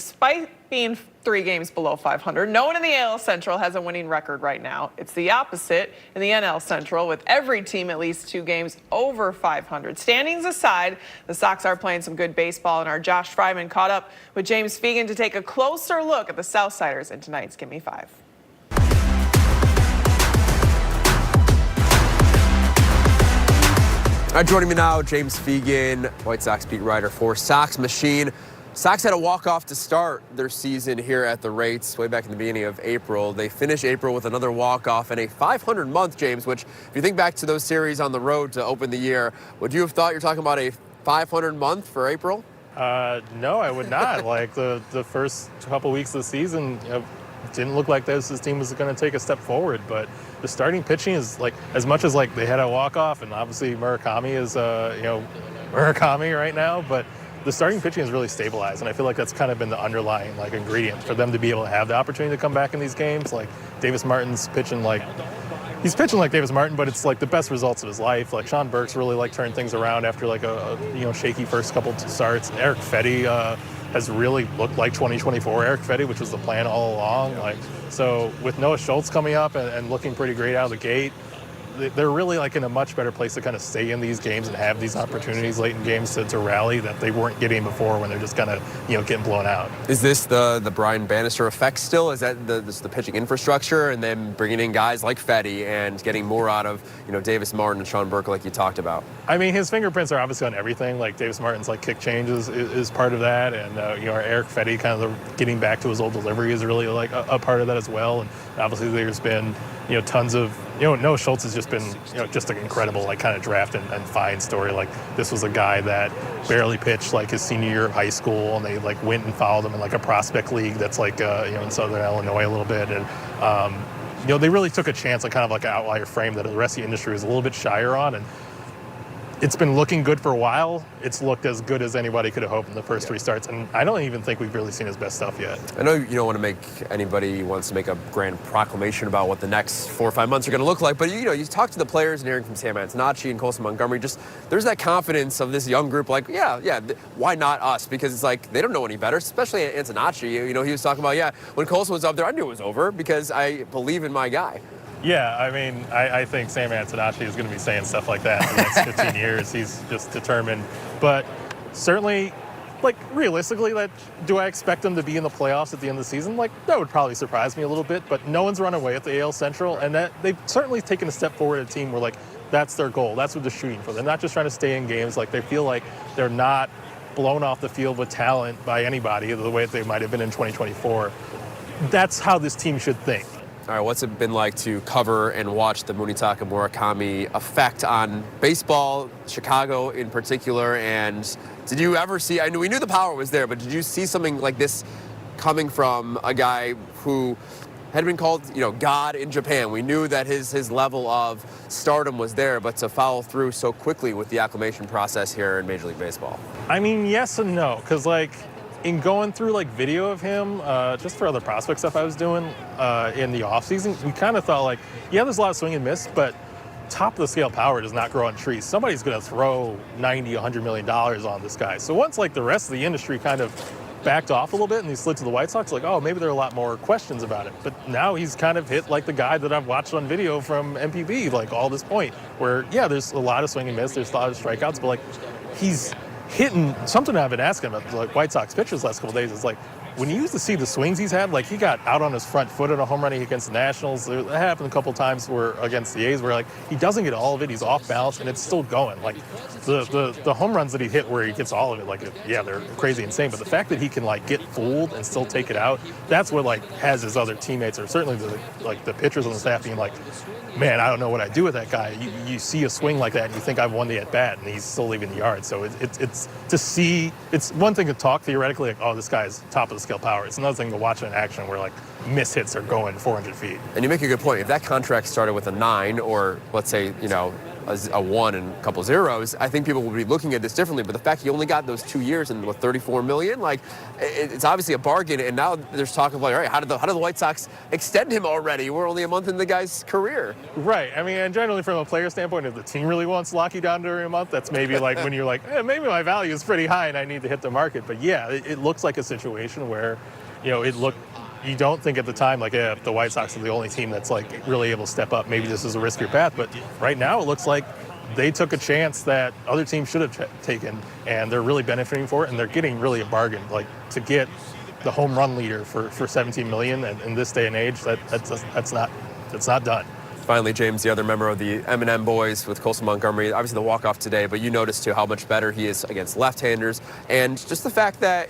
Despite being 3 games below 500, no one in the AL Central has a winning record right now. It's the opposite in the NL Central, with every team at least 2 games over 500. Standings aside, the Sox are playing some good baseball, and our Josh Frydman caught up with James Fegan to take a closer look at the Southsiders in tonight's Gimme 5. All right, joining me now, James Fegan, White Sox beat writer for Sox Machine. Sox had a walk-off to start their season here at the Rates way back in the beginning of April. They finished April with another walk-off and a 500-month, James, which, if you think back to those series on the road to open the year, would you have thought you're talking about a 500-month for April? No, I would not. Like, the first couple weeks of the season, didn't look like this team was going to take a step forward, but the starting pitching is, like, as much as, like, they had a walk-off, and obviously Murakami is, Murakami right now, but the starting pitching has really stabilized, and I feel like that's kind of been the underlying, like, ingredient for them to be able to have the opportunity to come back in these games. Like, Davis Martin's pitching like, he's pitching like Davis Martin, but it's like the best results of his life. Like, Sean Burke's really, like, turned things around after, like, a shaky first couple starts. Eric Fetty has really looked like 2024 Eric Fetty, which was the plan all along. Like, so with Noah Schultz coming up and looking pretty great out of the gate, they're really, like, in a much better place to kind of stay in these games and have these opportunities late in games to rally that they weren't getting before when they're just kind of, getting blown out. Is this the Brian Bannister effect still? Is that the pitching infrastructure and then bringing in guys like Fetty and getting more out of, Davis Martin and Sean Burke like you talked about? I mean, his fingerprints are obviously on everything. Like, Davis Martin's, like, kick changes is part of that. And, Eric Fetty kind of getting back to his old delivery is really, like, a part of that as well. And obviously there's been, tons of, Noah Schultz has just been, just an incredible, like, kind of draft and find story. Like, this was a guy that barely pitched, like, his senior year of high school, and they, like, went and followed him in, like, a prospect league that's, like, in Southern Illinois a little bit. And, they really took a chance on kind of like an outlier frame that the rest of the industry was a little bit shyer on. And it's been looking good for a while. It's looked as good as anybody could have hoped in the first 3 starts, and I don't even think we've really seen his best stuff yet. I know you don't want to make anybody wants to make a grand proclamation about what the next 4 or 5 months are going to look like, but you talk to the players and hearing from Sam Antonacci and Coulson Montgomery, just there's that confidence of this young group, like, why not us? Because it's like they don't know any better, especially Antonacci. He was talking about, when Coulson was up there, I knew it was over because I believe in my guy. Yeah, I mean, I think Sam Antonacci is going to be saying stuff like that in the next 15 years. He's just determined. But certainly, like, realistically, do I expect them to be in the playoffs at the end of the season? Like, that would probably surprise me a little bit. But no one's run away at the AL Central, and that they've certainly taken a step forward at a team where, like, that's their goal. That's what they're shooting for. They're not just trying to stay in games. Like, they feel like they're not blown off the field with talent by anybody the way that they might have been in 2024. That's how this team should think. All right, what's it been like to cover and watch the Munetaka Murakami effect on baseball, Chicago in particular? And did you ever see, we knew the power was there, but did you see something like this coming from a guy who had been called, God in Japan? We knew that his level of stardom was there, but to follow through so quickly with the acclimation process here in Major League Baseball? I mean, yes and no, because, like, in going through, like, video of him, just for other prospect stuff I was doing in the offseason, we kind of thought, like, there's a lot of swing and miss, but top-of-the-scale power does not grow on trees. Somebody's going to throw $90, $100 million on this guy. So once, like, the rest of the industry kind of backed off a little bit and he slid to the White Sox, like, maybe there are a lot more questions about it. But now he's kind of hit like the guy that I've watched on video from MPB, like, all this point, where, there's a lot of swing and miss, there's a lot of strikeouts, but, like, he's hitting something I've been asking about, like, White Sox pitchers the last couple of days is, like, when you used to see the swings he's had, like, he got out on his front foot in a home run against the Nationals. That happened a couple of times where against the A's where, like, he doesn't get all of it. He's off balance, and it's still going. Like, the home runs that he hit where he gets all of it, like, they're crazy insane. But the fact that he can, like, get fooled and still take it out, that's what, like, has his other teammates, or certainly the pitchers on the staff being like, man, I don't know what I do with that guy. You see a swing like that, and you think I've won the at-bat, and he's still leaving the yard. So it's to see, it's one thing to talk theoretically, like, this guy's top of the scale power. It's another thing to watch it in action where, like, miss hits are going 400 feet. And you make a good point. If that contract started with a 9 or, let's say, a 1 and a couple zeros, I think people will be looking at this differently. But the fact he only got those 2 years and what, $34 million, like it's obviously a bargain. And now there's talk of like, all right, how did the White Sox extend him already? We're only a month in the guy's career. Right. I mean, and generally from a player standpoint, if the team really wants to lock you down during a month, that's maybe like when you're like, maybe my value is pretty high and I need to hit the market. But yeah, it looks like a situation where, you don't think at the time, like, if the White Sox are the only team that's, like, really able to step up, maybe this is a riskier path. But right now it looks like they took a chance that other teams should have taken, and they're really benefiting for it, and they're getting really a bargain. Like, to get the home run leader for $17 million in this day and age, that's not done. Finally, James, the other member of the M&M boys with Coulson Montgomery, obviously the walk-off today, but you noticed, too, how much better he is against left-handers. And just the fact that,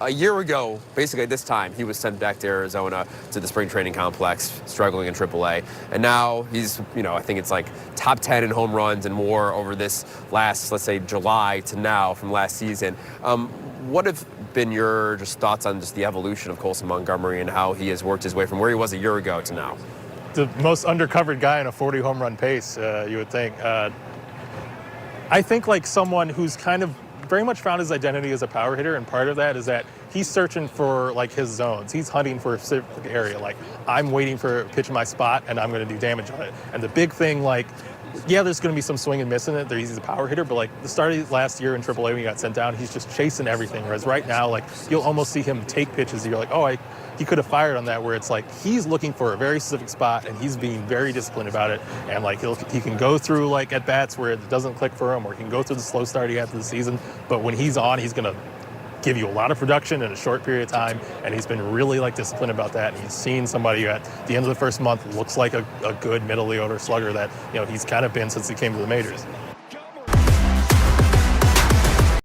a year ago, basically at this time, he was sent back to Arizona to the spring training complex, struggling in AAA. And now he's, I think it's like top 10 in home runs and more over this last, let's say, July to now from last season. What have been your just thoughts on just the evolution of Coulson Montgomery and how he has worked his way from where he was a year ago to now? The most undercovered guy in a 40 home run pace, you would think. I think like someone who's kind of very much found his identity as a power hitter, and part of that is that he's searching for like his zones. He's hunting for a specific area. Like, I'm waiting for a pitch in my spot, and I'm going to do damage on it. And the big thing, like, yeah, there's going to be some swing and miss in it. He's a power hitter, but like the start of last year in AAA when he got sent down, he's just chasing everything. Whereas right now, like, you'll almost see him take pitches that you're like, oh, he could have fired on that, where it's like he's looking for a very specific spot and he's being very disciplined about it. And like he can go through like at bats where it doesn't click for him, or he can go through the slow start he had to the season. But when he's on, he's going to give you a lot of production in a short period of time, and he's been really like disciplined about that. And he's seen somebody who at the end of the first month looks like a good middle of the order slugger that he's kind of been since he came to the majors.